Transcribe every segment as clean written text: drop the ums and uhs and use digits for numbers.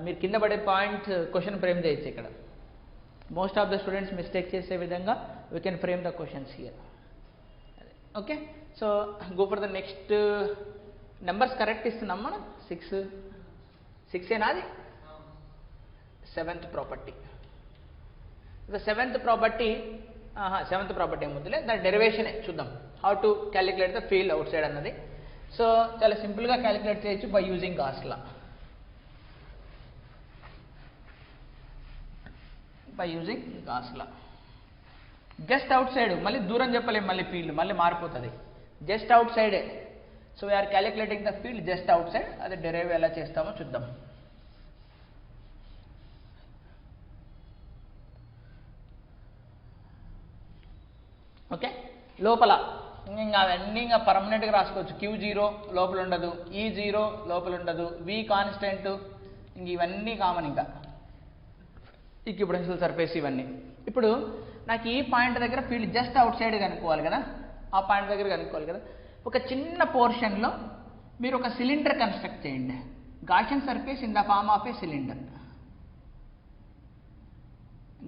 మీరు కింద పడే పాయింట్ క్వశ్చన్ ఫ్రేమ్ చేయొచ్చు ఇక్కడ. Most of the students mistake చేసే విధంగా we can frame the questions here. Okay, so go for the next. Numbers correct ఇస్తున్నాం మనం. 6 ఏనాది? 7th property. The 7th property, 7th property ఏముందిలే, దాని డెరివేషనే చూద్దాం. How to calculate the field out side అన్నది. So చాలా సింపుల్గా క్యాలిక్యులేట్ చేయొచ్చు by using gas law. By using gas law. Just out side, మళ్ళీ దూరం చెప్పలేము, మళ్ళీ ఫీల్డ్ మళ్ళీ మారిపోతుంది. జస్ట్ అవుట్ సైడే. So we are calculating the field just outside. అది డెరైవ్ ఎలా చేస్తామో చూద్దాం. ఓకే, లోపల ఇంకా అవన్నీ ఇంకా పర్మనెంట్గా రాసుకోవచ్చు. Q0 లోపల ఉండదు, E0 లోపల ఉండదు, V కాన్స్టెంట్, ఇంక ఇవన్నీ కామన్. ఇంకా ఈక్విపోటెన్షియల్ సర్ఫేస్ ఇవన్నీ. ఇప్పుడు నాకు ఈ పాయింట్ దగ్గర ఫీల్డ్ జస్ట్ అవుట్ సైడ్ కనుక్కోవాలి కదా, ఆ పాయింట్ దగ్గర కనుక్కోవాలి కదా. ఒక చిన్న పోర్షన్లో మీరు ఒక సిలిండర్ కన్స్ట్రక్ట్ చేయండి. Gaussian surface in the form of a cylinder.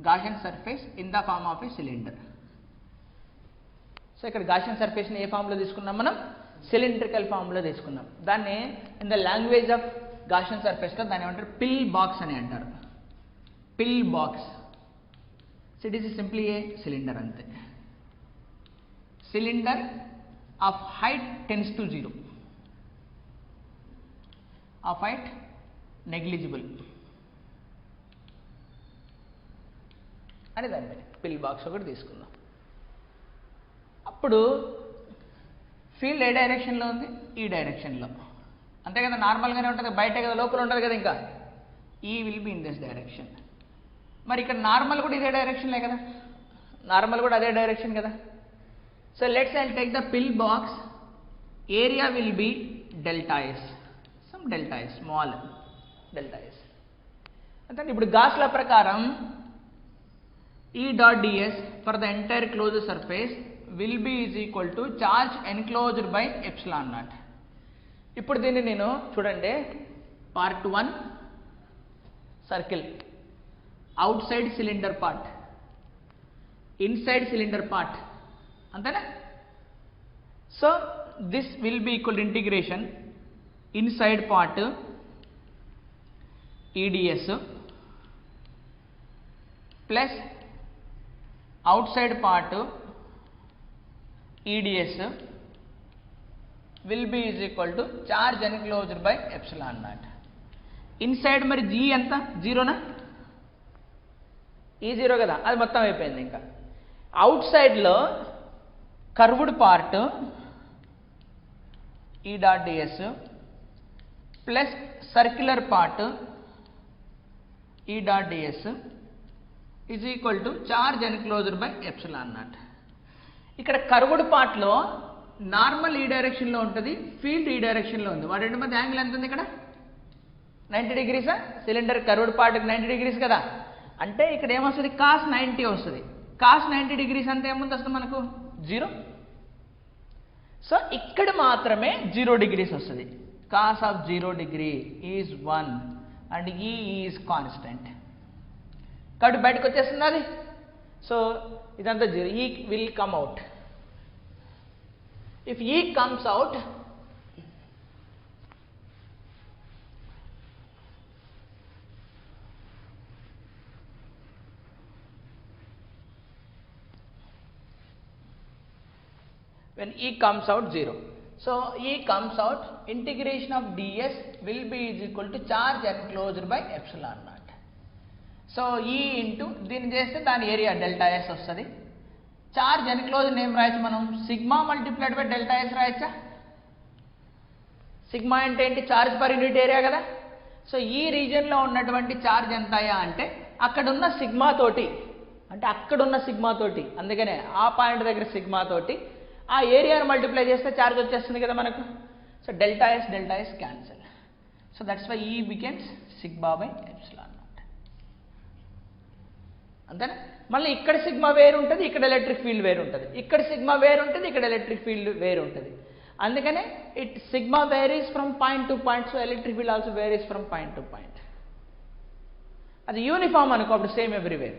Gaussian surface in the form of a cylinder. So ఇక్కడ గాషియన్ సర్ఫేస్ని ఏ ఫామ్లో తీసుకున్నాం మనం? సిలిండ్రికల్ ఫామ్లో తీసుకున్నాం. దాన్ని in the language of Gaussian సర్ఫేస్లో దాన్ని ఏమంటారు? పిల్ బాక్స్ అని అంటారు. Pill box. So it is simply a cylinder అంతే. Cylinder of height tends to 0, of height negligible అని దాని మీద పిల్ బాక్స్ ఒకటి తీసుకుందాం. అప్పుడు ఫీల్డ్ ఏ డైరెక్షన్లో ఉంది? ఈ డైరెక్షన్లో. అంతే కదా, నార్మల్గానే ఉంటుంది, బయట కదా, లోపల ఉంటుంది కదా. ఇంకా ఈ will be in this direction. మరి ఇక్కడ నార్మల్ కూడా ఇదే డైరెక్షన్లే కదా, నార్మల్ కూడా అదే డైరెక్షన్ కదా. So let's I take the pill box. Area will be delta S, some delta S, small delta S. అంటే ఇప్పుడు గాస్ లా ప్రకారం E dot ds for the entire closed surface will be is equal to charge enclosed by epsilon naught. ఇప్పుడు దీన్ని నేను చూడండి, part 1 circle, outside cylinder part, inside cylinder part, అంతేనా? So this will be equal integration inside part EDS plus outside part EDS will be is equal to charge enclosed by epsilon naught. Inside మరి G ఎంత? 0నా? ఈ 0 కదా, అది మొత్తం అయిపోయింది. ఇంకా out సైడ్లో curved part E dot ds plus circular part E dot ds is equal to charge enclosed by epsilon naught. ఇక్కడ కర్వ్డ్ పార్ట్లో నార్మల్ ఈ డైరెక్షన్లో ఉంటుంది, ఫీల్డ్ ఈ డైరెక్షన్లో ఉంది. వాటి రెండు మధ్య యాంగిల్ ఎంత ఉంది? ఇక్కడ 90 డిగ్రీసా? సిలిండర్ కర్వ్డ్ పార్ట్కి 90 డిగ్రీస్ కదా. అంటే ఇక్కడ ఏమొస్తుంది? cos 90 వస్తుంది. cos 90 డిగ్రీస్ అంటే ఏముంది వస్తుంది మనకు? 0. సో ఇక్కడ మాత్రమే 0 డిగ్రీస్ వస్తుంది. cos of 0 degree is 1 and E is constant. కాబట్టి బయటకు వచ్చేస్తుంది అది. సో ఇదంతా 0. E will come out. If E comes out, when E comes out 0. So E comes out, integration of ds will be is equal to charge enclosed by epsilon naught. So E into దీన్ని చేస్తే దాని area delta S వస్తుంది. Charge enclosed ఏం రాయొచ్చు మనం? Sigma multiplied by delta S రాయొచ్చా? Sigma అంటే ఏంటి? చార్జ్ పర్ యూనిట్ ఏరియా కదా. సో ఈ రీజియన్లో ఉన్నటువంటి చార్జ్ ఎంతయా అంటే అక్కడున్న సిగ్మా తోటి, అంటే అక్కడున్న సిగ్మా తోటి, అందుకనే ఆ పాయింట్ దగ్గర సిగ్మా తోటి ఆ ఏరియాను మల్టిప్లై చేస్తే చార్జ్ వచ్చేస్తుంది కదా మనకు. So delta S cancel. So that's why E becomes sigma by epsilon. అంతేనా? మళ్ళీ ఇక్కడ సిగ్మా వేరు ఉంటుంది, ఇక్కడ ఎలక్ట్రిక్ ఫీల్డ్ వేరు ఉంటుంది, ఇక్కడ సిగ్మా వేరు ఉంటుంది, ఇక్కడ ఎలక్ట్రిక్ ఫీల్డ్ వేరు ఉంటుంది. అందుకనే sigma varies from point to point, so electric field also varies from point to point. అది యూనిఫామ్ అనుకో, అప్పుడు సేమ్ ఎవ్రీవేర్.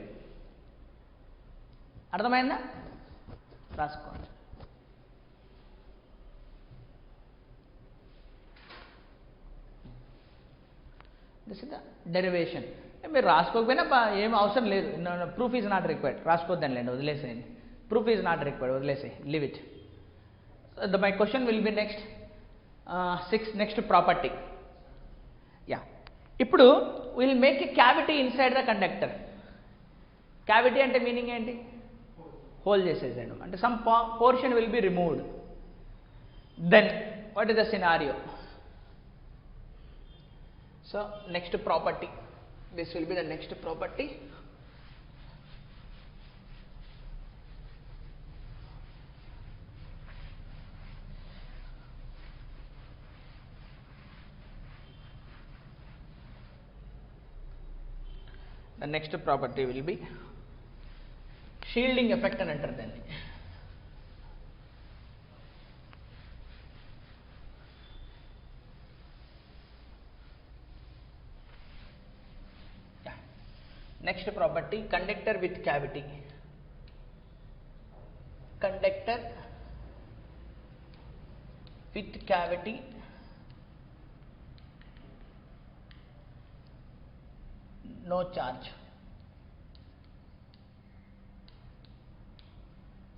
అర్థమైందా? రాసుకోండి. This is the derivation. మీరు రాసుకోకపోయినా ఏం అవసరం లేదు, ప్రూఫ్ ఈజ్ నాట్ రిక్వైర్డ్. రాసుకోవద్దని లేండి, వదిలేసేయండి. ప్రూఫ్ ఈజ్ నాట్ రిక్వైర్డ్, వదిలేసేయి, leave it. My question will be next 6, next property. Yeah, ఇప్పుడు will make a cavity inside the conductor. Cavity అంటే మీనింగ్ ఏంటి? హోల్ చేసేసాడు అంటే some portion will be removed. Then what is the scenario? So next property, this will be the next property. The next property will be shielding effect అని అంటారు దాన్ని. Next property, conductor with cavity. Conductor with cavity no charge.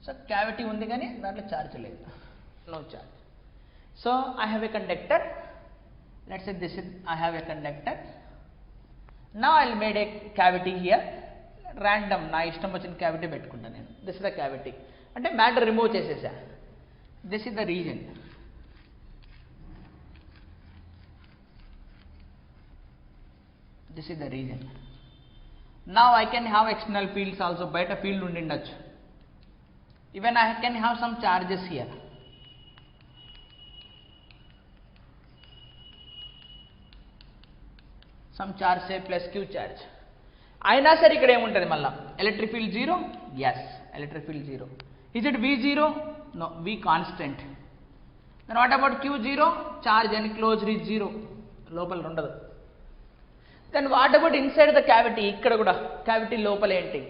So cavity undi gaani dantlo charge ledhu, no charge. So I have a conductor, let's say this is I have a conductor. Now I will made a cavity here, random నా ఇష్టం వచ్చిన cavity పెట్టుకుంటాను నేను. This is the cavity అంటే matter remove చేసేసా. This is the reason. This is the reason. Now I can have external fields also. బయట field ఉండిండొచ్చు. Even I can have some charges here. Some charge say plus Q charge. అయినా సరే ఇక్కడ ఏముంటుంది మళ్ళా? Electric field 0. Yes, electric field 0. Is it V0? No, V constant. Then what about Q0? Charge అని closed is 0, లోపల ఉండదు. Then what about inside the cavity? ఇక్కడ కూడా క్యావిటీ లోపల ఏంటి?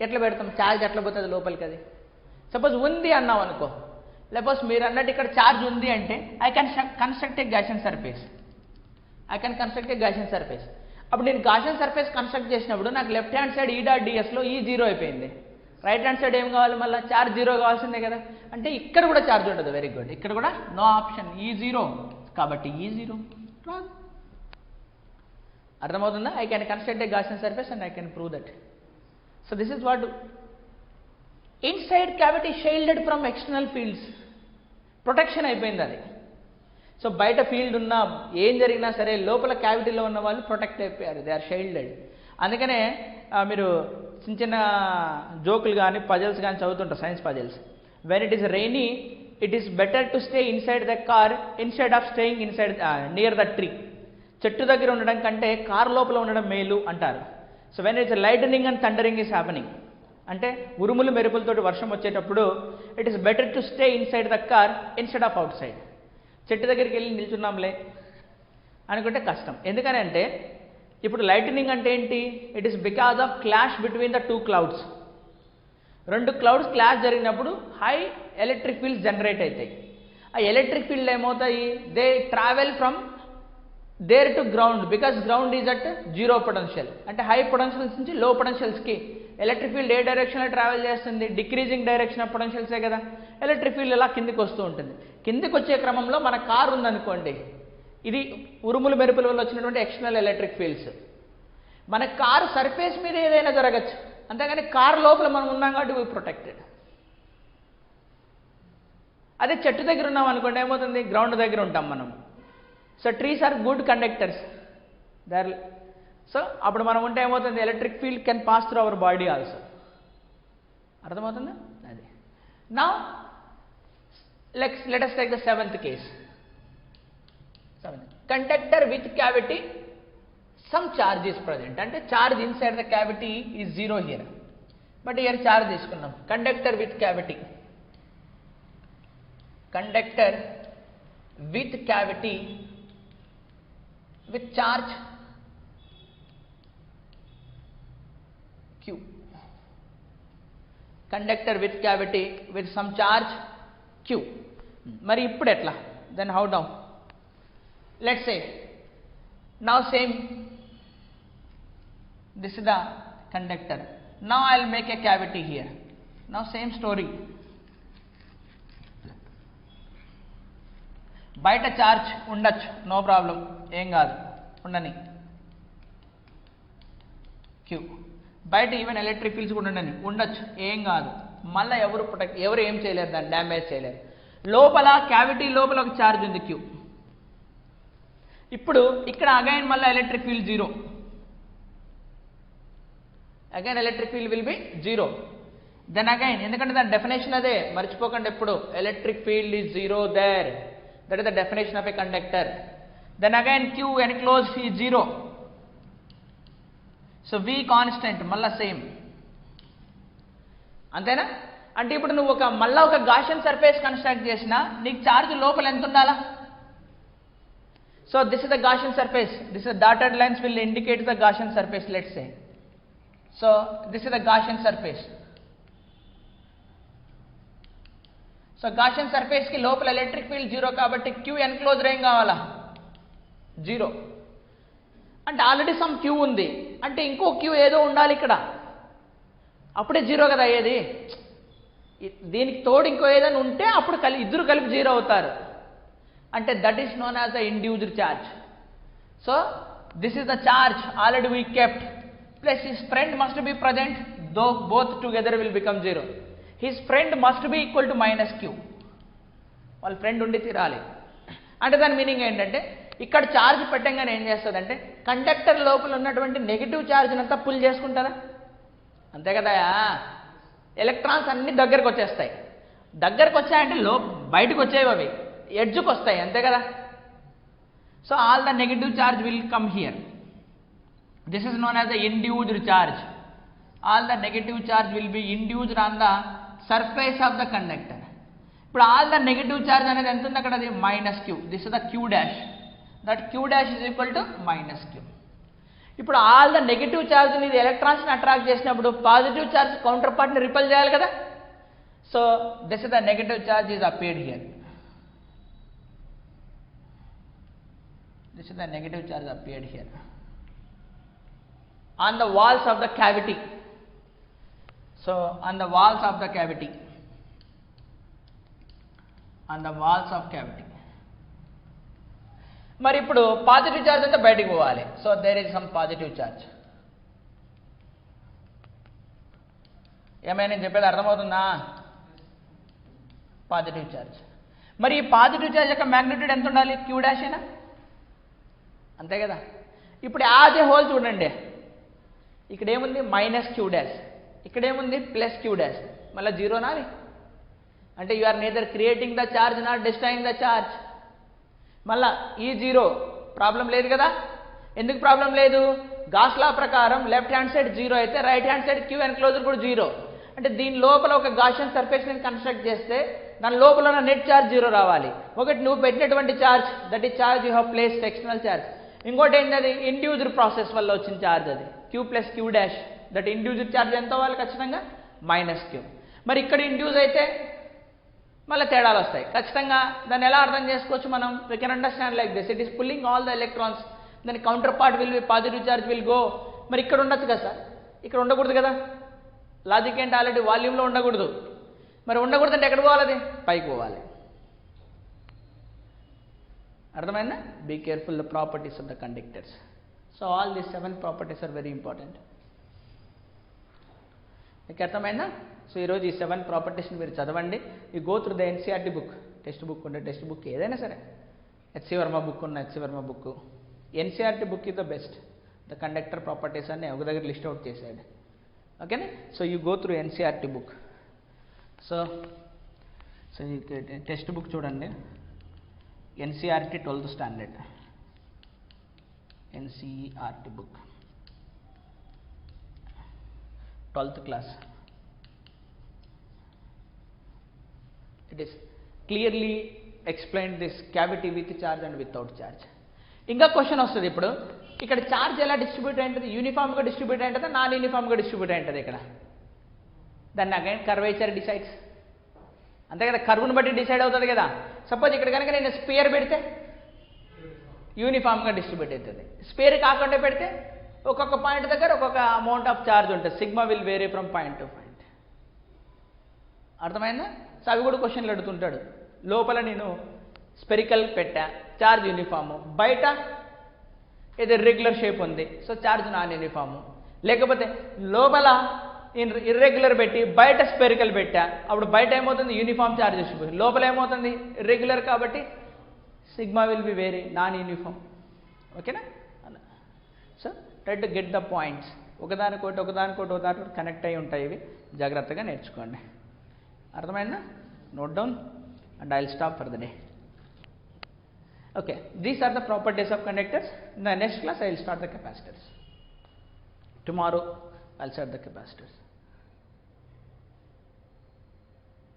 ఎట్లా పెడతాం? చార్జ్ ఎట్లా పోతుంది లోపలికి? అది సపోజ్ ఉంది అన్నాం అనుకో, లేకపోతే మీరు అన్నట్టు ఇక్కడ ఛార్జ్ ఉంది అంటే I can construct a Gaussian surface. అప్పుడు నేను గాసియన్ సర్ఫేస్ కన్స్ట్రక్ట్ చేసినప్పుడు నాకు లెఫ్ట్ హ్యాండ్ సైడ్ ఈ డాట్ డిఎస్లో ఈ 0 అయిపోయింది. రైట్ హ్యాండ్ సైడ్ ఏం కావాలి? మళ్ళీ ఛార్జ్ 0 కావాల్సిందే కదా. అంటే ఇక్కడ కూడా ఛార్జ్ ఉండదు. Very good. ఇక్కడ కూడా నో ఆప్షన్, ఈ 0. కాబట్టి ఈ 0 రాదు. అర్థమవుతుందా? I can construct a Gaussian surface and I can prove that. So this is what inside cavity shielded from external fields. Protection అయిపోయింది అది. సో బయట ఫీల్డ్ ఉన్నా ఏం జరిగినా సరే లోపల క్యావిటీలో ఉన్న వాళ్ళు ప్రొటెక్ట్ అయిపోయారు. They are shielded. అందుకనే మీరు చిన్న చిన్న జోకులు కానీ పజల్స్ కానీ చదువుతుంటారు, science puzzles. When it is rainy it is better to stay inside the car instead of staying inside near the tree. చెట్టు దగ్గర ఉండడం కంటే కార్ లోపల ఉండడం మేలు అంటారు. So when it's lightning and thundering is happening అంటే ఉరుములు మెరుపులతోటి వర్షం వచ్చేటప్పుడు it is better to stay inside the car instead of out side. చెట్టు దగ్గరికి వెళ్ళి నిల్చున్నాంలే అనుకుంటే కష్టం. ఎందుకని అంటే ఇప్పుడు లైటనింగ్ అంటే ఏంటి? It is because of clash between the 2 clouds. 2 clouds clash జరిగినప్పుడు హై ఎలక్ట్రిక్ ఫీల్డ్స్ జనరేట్ అవుతాయి. ఆ ఎలక్ట్రిక్ ఫీల్డ్ ఏమవుతాయి? They travel from there to ground because ground is at 0 potential. అంటే హై పొటెన్షియల్స్ నుంచి లో పొటెన్షియల్స్కి ఎలక్ట్రిక్ ఫీల్డ్ ఏ డైరెక్షన్లో travel చేస్తుంది? Decreasing direction of పొటెన్షియల్సే కదా. Electric field ఇలా కిందికి వస్తూ ఉంటుంది. కిందికి వచ్చే క్రమంలో మన కారు ఉందనుకోండి, ఇది ఉరుములు మెరుపుల వల్ల వచ్చినటువంటి ఎక్స్టర్నల్ ఎలక్ట్రిక్ ఫీల్డ్స్. మన కారు సర్ఫేస్ మీద ఏదైనా జరగచ్చు, అంతేగాని కారు లోపల మనం ఉన్నాం కాబట్టి వీ ప్రొటెక్టెడ్. అదే చెట్టు దగ్గర ఉన్నాం అనుకోండి ఏమవుతుంది? గ్రౌండ్ దగ్గర ఉంటాం మనం. So trees are good conductors. దర్ సో అప్పుడు మనం ఉంటే ఏమవుతుంది? Electric field can pass through our body also. అర్థమవుతుందా? అది. Now let us take the 7th case. 7th. Conductor with cavity, some charge is present. అంటే charge inside the cavity is 0 here. But here charge తీసుకున్నాం. Conductor with cavity. Conductor with cavity with charge Q. Conductor with cavity with some charge Q. మరి ఇప్పుడు ఎట్లా? Then how down? Let's say now same, this is the conductor. Now I'll make a cavity here. Now same story. బయట charge ఉండొచ్చు, no problem, ఏం కాదు, ఉండని queue. బయట even electric fields కూడా ఉండొచ్చు, ఏం కాదు. మళ్ళీ ఎవరు ఏం చేయలేరు, దాన్ని డ్యామేజ్ చేయలేరు. లోపల క్యావిటీ లోపల ఒక ఛార్జ్ ఉంది క్యూ. ఇప్పుడు ఇక్కడ అగైన్ మళ్ళీ electric field zero, again electric field will be zero. Then again, ఎందుకంటే దాని డెఫినేషన్ అదే, మర్చిపోకండి ఎప్పుడు, electric field is zero there. That is the definition of a conductor. Then again Q enclosed is zero. So V constant, malla same. అంతేనా? అంటే ఇప్పుడు నువ్వు మళ్ళా ఒక గాషియన్ సర్ఫేస్ కన్స్ట్రక్ట్ చేసినా నీకు ఛార్జ్ లోపల ఎంత ఉండాలా? So this is the Gaussian surface. This is dotted lines will indicate the Gaussian surface, let's say. So this is the Gaussian surface. So Gaussian surface కి లోపల ఎలక్ట్రిక్ ఫీల్డ్ జీరో కాబట్టి queue enclosure ఏం కావాలా? Zero. అంటే already some queue ఉంది, అంటే ఇంకో queue ఏదో ఉండాలి ఇక్కడ, అప్పుడే జీరో కదా అయ్యేది. దీనికి తోడు ఇంకో ఏదైనా ఉంటే అప్పుడు ఇద్దరు కలిపి జీరో అవుతారు. అంటే that is known as the induced charge. So this is the charge already we kept, plus his friend must be present, though both together will become zero. His friend must be equal to minus Q. వాళ్ళ friend ఉండి తీరాలి. అంటే దాని meaning ఏంటంటే, ఇక్కడ charge పెట్టంగానే ఏం చేస్తుందంటే కండక్టర్ లోపల ఉన్నటువంటి నెగిటివ్ ఛార్జ్ని అంతా పుల్ చేసుకుంటారా? అంతే కదా. ఎలక్ట్రాన్స్ అన్ని దగ్గరకు వచ్చేస్తాయి. దగ్గరకు వచ్చాయంటే బయటకు వచ్చేవి అవి ఎడ్జ్కి వస్తాయి, అంతే కదా. So all the negative charge will come here. This is known as the induced charge. All the negative charge will be induced on the surface of the conductor. ఇప్పుడు ఆల్ ద నెగిటివ్ ఛార్జ్ అనేది ఎంత ఉంది అక్కడ? అది minus Q. This is the Q dash. That Q dash is equal to minus Q. ఇప్పుడు all the negative ఛార్జ్ని ఇది ఎలక్ట్రాన్స్ని అట్రాక్ట్ చేసినప్పుడు పాజిటివ్ ఛార్జ్ కౌంటర్ పార్ట్ని రిపల్ చేయాలి కదా. So this is the negative charge is appeared here. This is the negative charge appeared here on the walls of the cavity. So on the walls of the cavity, on the walls of cavity. మరి ఇప్పుడు positive charge అంతా బయటికి పోవాలి. So there is some positive charge. ఏమైనా నేను చెప్పేది అర్థమవుతుందా? Positive charge. మరి ఈ పాజిటివ్ ఛార్జ్ యొక్క మ్యాగ్నిట్యూడ్ ఎంత ఉండాలి? క్యూ డాష్ అయినా, అంతే కదా. ఇప్పుడు యాజ్ ఏ హోల్ చూడండి, ఇక్కడ ఏముంది? Minus Q dash. ఇక్కడ ఏముంది? Plus Q dash. మళ్ళీ జీరోనా? అంటే you are neither creating the charge not destroying the charge. మళ్ళా ఈ జీరో ప్రాబ్లం లేదు కదా. ఎందుకు ప్రాబ్లం లేదు? గాస్ లా ప్రకారం లెఫ్ట్ హ్యాండ్ సైడ్ జీరో అయితే right hand side Q enclosure కూడా జీరో. అంటే దీని లోపల ఒక గాషియన్ సర్ఫేస్ ని కన్స్ట్రక్ట్ చేస్తే దాని లోపల ఉన్న నెట్ ఛార్జ్ జీరో రావాలి. ఒకటి నువ్వు పెట్టినటువంటి ఛార్జ్, దట్ ఈ charge you have placed external charge. ఇంకోటి ఏంటి? అది ఇండ్యూస్డ్ ప్రాసెస్ వల్ల వచ్చిన ఛార్జ్, అది Q plus Q dash. That induced charge ఎంత అవ్వాలి? ఖచ్చితంగా మైనస్ క్యూ. మరి ఇక్కడ ఇండ్యూస్ అయితే మళ్ళీ తేడాలు వస్తాయి ఖచ్చితంగా. దాన్ని ఎలా అర్థం చేసుకోవచ్చు మనం? We can understand like this, it is pulling all the electrons, దాని counter part will be positive charge will go. మరి ఇక్కడ ఉండొచ్చు కదా సార్, ఇక్కడ ఉండకూడదు కదా. లాజిక్ ఏంటి? ఆల్రెడీ వాల్యూమ్లో ఉండకూడదు. మరి ఉండకూడదు అంటే ఎక్కడ పోవాలి? అది పైకి పోవాలి. అర్థమైందా? Be careful the properties of the conductors. So all these 7 properties are very important. మీకు అర్థమైందా? సో ఈరోజు ఈ 7 ప్రాపర్టీస్ని మీరు చదవండి. You go through the NCERT book. Text book ఉంటే టెక్స్ట్ బుక్ ఏదైనా సరే, హెచ్సి వర్మ బుక్ ఉన్న HC Verma book, NCERT book is the best. The conductor properties అన్ని ఒక దగ్గర లిస్ట్ అవుట్ చేశాడు. ఓకేనా? So you go through NCERT book. So text book చూడండి, NCERT 12th standard, NCERT book 12th class. It is clearly explain this cavity with charge and without charge. ఇంకా question వస్తుంది ఇప్పుడు, ఇక్కడ చార్జ్ ఎలా distribute అయింటుంది? యూనిఫామ్గా distribute అయింటుందా, non యూనిఫామ్గా distribute అయింటుంది ఇక్కడ? దాన్ని again curvature decides, అంతే కదా, కర్వ్ని బట్టి డిసైడ్ అవుతుంది కదా. సపోజ్ ఇక్కడ కనుక నేను స్పియర్ పెడితే యూనిఫామ్గా డిస్ట్రిబ్యూట్ అవుతుంది. స్పియర్ కాకుండా పెడితే ఒక్కొక్క పాయింట్ దగ్గర ఒక్కొక్క అమౌంట్ ఆఫ్ చార్జ్ ఉంటుంది. Sigma will vary from point to point. అర్థమైందా? సో అవి కూడా క్వశ్చన్లు అడుగుతుంటాడు. లోపల నేను స్పెరికల్ పెట్టా, చార్జ్ యూనిఫాము, బయట ఏదో రెగ్యులర్ షేప్ ఉంది, సో చార్జ్ నాన్ యూనిఫాము. లేకపోతే లోపల ఇర్రెగ్యులర్ పెట్టి బయట స్పెరికల్ పెట్టా, అప్పుడు బయట ఏమవుతుంది? Uniform charge distribution. లోపల ఏమవుతుంది? రెగ్యులర్ కాబట్టి sigma will be vary non uniform. ఓకేనా? అలా. So try to get the points. ఒకదానికోటి కనెక్ట్ అయి ఉంటాయి. ఇవి జాగ్రత్తగా నేర్చుకోండి. అర్థమైందా? Note down and I'll stop for the day. Okay, these are the properties of conductors. In the next class I will start the capacitors. Tomorrow I'll start the capacitors.